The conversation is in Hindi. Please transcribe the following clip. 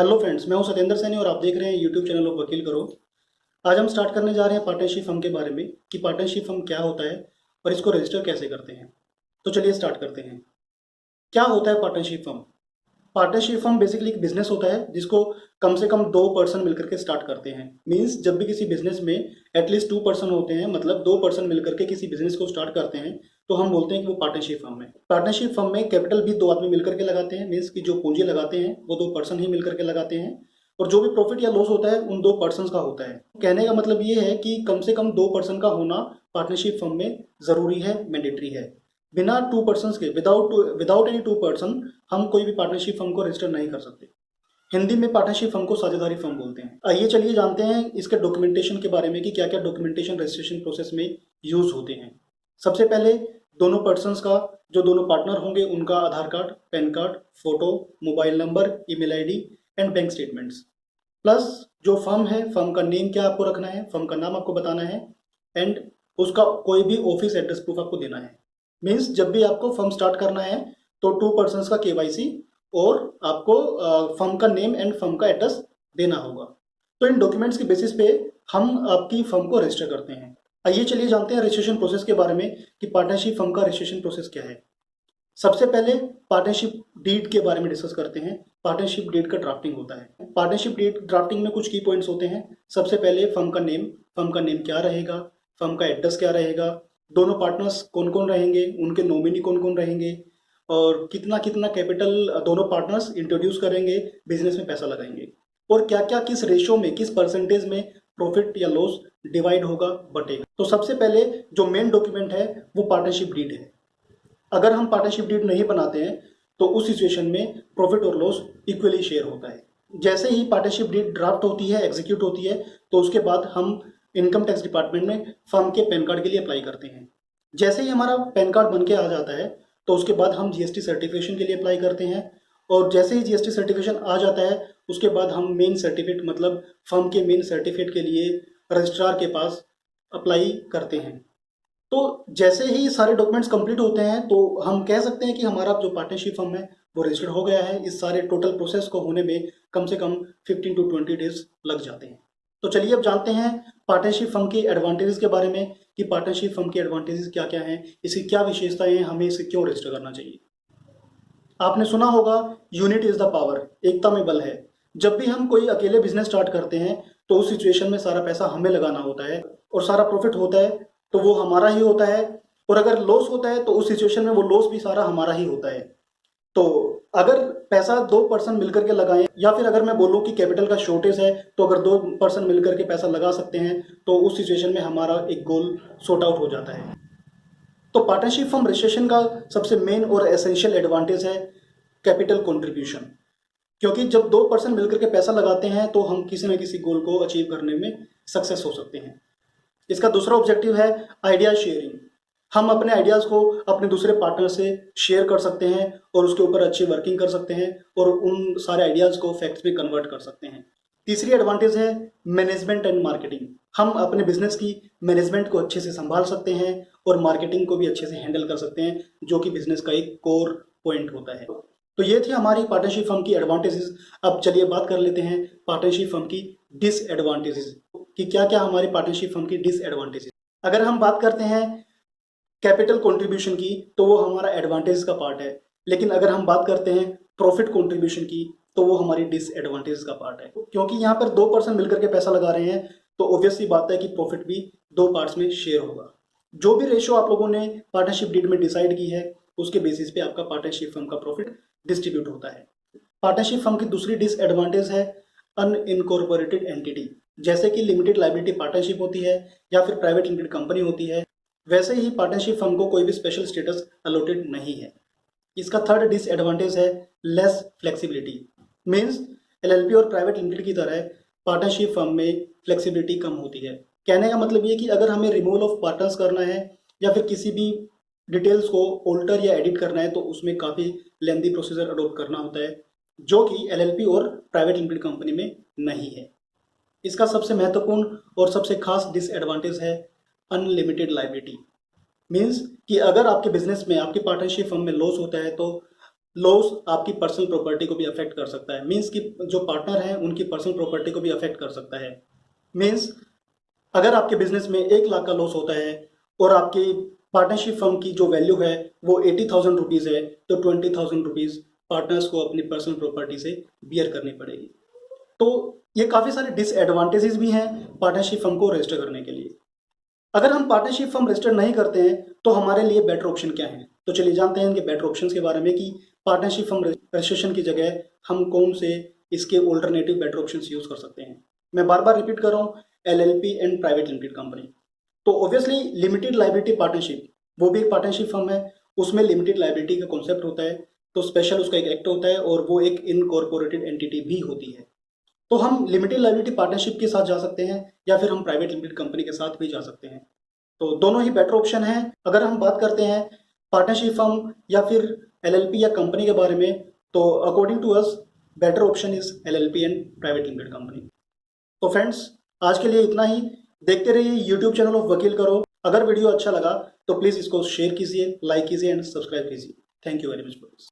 हेलो फ्रेंड्स, मैं हूं सत्येंद्र सैनी और आप देख रहे हैं यूट्यूब चैनल ऑफ वकील करो। आज हम स्टार्ट करने जा रहे हैं पार्टनरशिप फर्म के बारे में कि पार्टनरशिप फर्म क्या होता है और इसको रजिस्टर कैसे करते हैं। तो चलिए स्टार्ट करते हैं। क्या होता है partnership firm? Partnership firm basically एक बिजनेस होता है जिसको कम से कम दो पर्सन मिलकर के स्टार्ट करते हैं। मींस जब भी किसी बिजनेस में एटलीस्ट टू पर्सन होते हैं, मतलब दो पर्सन मिलकर के किसी बिजनेस को स्टार्ट करते हैं, तो हम बोलते हैं कि वो पार्टनरशिप फर्म है। पार्टनरशिप फर्म में कैपिटल भी दो आदमी मिलकर के लगाते हैं। मीन्स कि जो पूंजी लगाते हैं वो दो पर्सन ही मिलकर के लगाते हैं और जो भी प्रॉफिट या लॉस होता है उन दो पर्सन का होता है। कहने का मतलब ये है कि कम से कम दो पर्सन का होना पार्टनरशिप फर्म में जरूरी है, मैंडेटरी है। बिना टू पर्सन के, विदाउट एनी टू पर्सन हम कोई भी पार्टनरशिप फर्म को रजिस्टर नहीं कर सकते। हिंदी में पार्टनरशिप फर्म को साझेदारी फर्म बोलते हैं। आइए चलिए जानते हैं इसके डॉक्यूमेंटेशन के बारे में कि क्या क्या डॉक्यूमेंटेशन रजिस्ट्रेशन प्रोसेस में यूज होते हैं। सबसे पहले दोनों पर्सन्स का, जो दोनों पार्टनर होंगे, उनका Aadhaar card, PAN card, photo, mobile number, email ID and bank statements. Plus जो फर्म है, फर्म का नेम क्या आपको रखना है, फर्म का नाम आपको बताना है एंड उसका कोई भी ऑफिस एड्रेस प्रूफ आपको देना है। मीन्स जब भी आपको फर्म स्टार्ट करना है तो टू पर्सन्स का केवाईसी और आपको फर्म का नेम एंड फर्म का एड्रेस देना होगा। तो इन डॉक्यूमेंट्स के बेसिस पे हम आपकी फर्म को रजिस्टर करते हैं। आइए चलिए जानते हैं रजिस्ट्रेशन प्रोसेस के बारे में कि पार्टनरशिप फर्म का रजिस्ट्रेशन प्रोसेस क्या है। सबसे पहले पार्टनरशिप डीड के बारे में डिस्कस करते हैं। पार्टनरशिप डीड का ड्राफ्टिंग होता है। पार्टनरशिप डीड ड्राफ्टिंग में कुछ की पॉइंट्स होते हैं। सबसे पहले फर्म का नेम क्या रहेगा, फर्म का एड्रेस क्या रहेगा, दोनों पार्टनर्स कौन कौन रहेंगे, उनके नॉमिनी कौन कौन रहेंगे और कितना कितना कैपिटल दोनों पार्टनर्स इंट्रोड्यूस करेंगे, बिजनेस में पैसा लगाएंगे और क्या क्या किस रेशो में, किस परसेंटेज में प्रॉफिट या लॉस डिवाइड होगा, बटेगा। तो सबसे पहले जो मेन डॉक्यूमेंट है वो पार्टनरशिप डीड है। अगर हम पार्टनरशिप डीड नहीं बनाते हैं तो उस सिचुएशन में प्रॉफिट और लॉस इक्वली शेयर होता है। जैसे ही पार्टनरशिप डीड ड्राफ्ट होती है, एग्जीक्यूट होती है, तो उसके बाद हम इनकम टैक्स डिपार्टमेंट में फर्म के पैन कार्ड के लिए अप्लाई करते हैं। जैसे ही हमारा पैन कार्ड बन के आ जाता है तो उसके बाद हम जीएसटी सर्टिफिकेशन के लिए अप्लाई करते हैं और जैसे ही जीएसटी सर्टिफिकेशन आ जाता है उसके बाद हम मेन सर्टिफिकेट, मतलब फर्म के मेन सर्टिफिकेट के लिए रजिस्ट्रार के पास अप्लाई करते हैं। तो जैसे ही सारे डॉक्यूमेंट्स कंप्लीट होते हैं तो हम कह सकते हैं कि हमारा जो पार्टनरशिप फर्म है वो रजिस्टर्ड हो गया है। इस सारे टोटल प्रोसेस को होने में कम से कम 15 to 20 डेज लग जाते हैं। तो चलिए अब जानते हैं पार्टनरशिप फर्म के एडवांटेजेस के बारे में कि पार्टनरशिप फर्म के एडवांटेजेस क्या क्या हैं, इसकी क्या विशेषताएं हैं, हमें इसे क्यों रजिस्टर करना चाहिए। आपने सुना होगा यूनिट इज द पावर, एकता में बल है। जब भी हम कोई अकेले बिजनेस स्टार्ट करते हैं तो उस सिचुएशन में सारा पैसा हमें लगाना होता है और सारा प्रॉफिट होता है तो वो हमारा ही होता है और अगर लॉस होता है तो उस सिचुएशन में वो लॉस भी सारा हमारा ही होता है। तो अगर पैसा दो पर्सन मिलकर के लगाएं, या फिर अगर मैं बोलूं कि कैपिटल का शॉर्टेज है तो अगर दो पर्सन मिलकर के पैसा लगा सकते हैं तो उस सिचुएशन में हमारा एक गोल सॉर्ट आउट हो जाता है। तो पार्टनरशिप फर्म रजिस्ट्रेशन का सबसे मेन और एसेंशियल एडवांटेज है कैपिटल कंट्रीब्यूशन। क्योंकि जब दो पर्सन मिलकर के पैसा लगाते हैं तो हम किसी न किसी गोल को अचीव करने में सक्सेस हो सकते हैं। इसका दूसरा ऑब्जेक्टिव है आइडिया शेयरिंग। हम अपने आइडियाज़ को अपने दूसरे पार्टनर से शेयर कर सकते हैं और उसके ऊपर अच्छी वर्किंग कर सकते हैं और उन सारे आइडियाज़ को फैक्ट्स में कन्वर्ट कर सकते हैं। तीसरी एडवांटेज है मैनेजमेंट एंड मार्केटिंग। हम अपने बिजनेस की मैनेजमेंट को अच्छे से संभाल सकते हैं और मार्केटिंग को भी अच्छे से हैंडल कर सकते हैं, जो कि बिजनेस का एक कोर पॉइंट होता है। तो ये थी हमारी पार्टनरशिप फर्म की एडवांटेजेस। अब चलिए बात कर लेते हैं पार्टनरशिप फर्म की डिसएडवांटेजेस कि क्या क्या हमारी पार्टनरशिप फर्म की डिसएडवांटेजेस। अगर हम बात करते हैं कैपिटल कंट्रीब्यूशन की तो वो हमारा एडवांटेज का पार्ट है, लेकिन अगर हम बात करते हैं प्रॉफिट कंट्रीब्यूशन की तो वो हमारी डिसएडवांटेज का पार्ट है। क्योंकि यहाँ पर दो पर्सन मिलकर के पैसा लगा रहे हैं तो ऑब्वियसली बात है कि प्रॉफिट भी दो पार्ट्स में शेयर होगा। जो भी रेशो आप लोगों ने पार्टनरशिप डीड में डिसाइड की है उसके बेसिस पे आपका पार्टनरशिप फर्म का प्रॉफिट डिस्ट्रीब्यूट होता है। पार्टनरशिप फर्म की दूसरी डिसएडवांटेज है अनइनकॉर्पोरेटेड एंटिटी। जैसे कि लिमिटेड लायबिलिटी पार्टनरशिप होती है या फिर प्राइवेट लिमिटेड कंपनी होती है, वैसे ही पार्टनरशिप फर्म को कोई भी स्पेशल स्टेटस अलॉटेड नहीं है। इसका थर्ड डिसएडवांटेज है लेस फ्लेक्सिबिलिटी। मीन्स एलएलपी और प्राइवेट लिमिटेड की तरह पार्टनरशिप फर्म में फ्लेक्सिबिलिटी कम होती है। कहने का मतलब ये कि अगर हमें रिमूवल ऑफ पार्टनर्स करना है या फिर किसी भी डिटेल्स को ऑल्टर या एडिट करना है तो उसमें काफ़ी लेंदी प्रोसीजर अडोप्ट करना होता है, जो कि एलएलपी और प्राइवेट लिमिटेड कंपनी में नहीं है। इसका सबसे महत्वपूर्ण और सबसे खास डिसएडवांटेज है अनलिमिटेड लायबिलिटी। मीन्स कि अगर आपके बिजनेस में, आपकी पार्टनरशिप फर्म में लॉस होता है तो लॉस आपकी पर्सनल प्रॉपर्टी को भी अफेक्ट कर सकता है। मीन्स कि जो पार्टनर हैं उनकी पर्सनल प्रॉपर्टी को भी अफेक्ट कर सकता है। मीन्स अगर आपके बिजनेस में 1 लाख का लॉस होता है और आपकी पार्टनरशिप फर्म की जो वैल्यू है वो 80,000 रुपीज़ है, तो 20,000 रुपीज़ पार्टनर्स को अपनी पर्सनल प्रॉपर्टी से बियर करनी पड़ेगी। तो ये काफ़ी सारे डिसएडवांटेजेस भी हैं पार्टनरशिप फर्म को रजिस्टर करने के लिए। अगर हम पार्टनरशिप फर्म रजिस्टर नहीं करते हैं तो हमारे लिए बेटर ऑप्शन क्या है, तो चलिए जानते हैं इनके बेटर ऑप्शंस के बारे में कि पार्टनरशिप फर्म रजिस्ट्रेशन की जगह हम कौन से इसके ऑल्टरनेटिव बेटर ऑप्शंस यूज़ कर सकते हैं। मैं बार बार रिपीट कर रहा हूँ, LLP and private limited company. तो ऑब्वियसली लिमिटेड लाइबिलिटी पार्टनरशिप वो भी एक पार्टनरशिप फर्म है, उसमें लिमिटेड लाइबिलिटी का कॉन्सेप्ट होता है, तो स्पेशल उसका एक एक्ट होता है और वो एक इनकॉर्पोरेटेड एंटिटी भी होती है। तो हम लिमिटेड लाइबिलिटी पार्टनरशिप के साथ जा सकते हैं या फिर हम प्राइवेट लिमिटेड कंपनी के साथ भी जा सकते हैं। तो दोनों ही बेटर ऑप्शन हैं। अगर हम बात करते हैं पार्टनरशिप फर्म या फिर LLP या कंपनी के बारे में, तो according to us better option is LLP and private limited company. तो फ्रेंड्स, आज के लिए इतना ही। देखते रहिए यूट्यूब चैनल ऑफ वकील करो। अगर वीडियो अच्छा लगा तो प्लीज़ इसको शेयर कीजिए, लाइक कीजिए एंड सब्सक्राइब कीजिए। Thank you very much for this.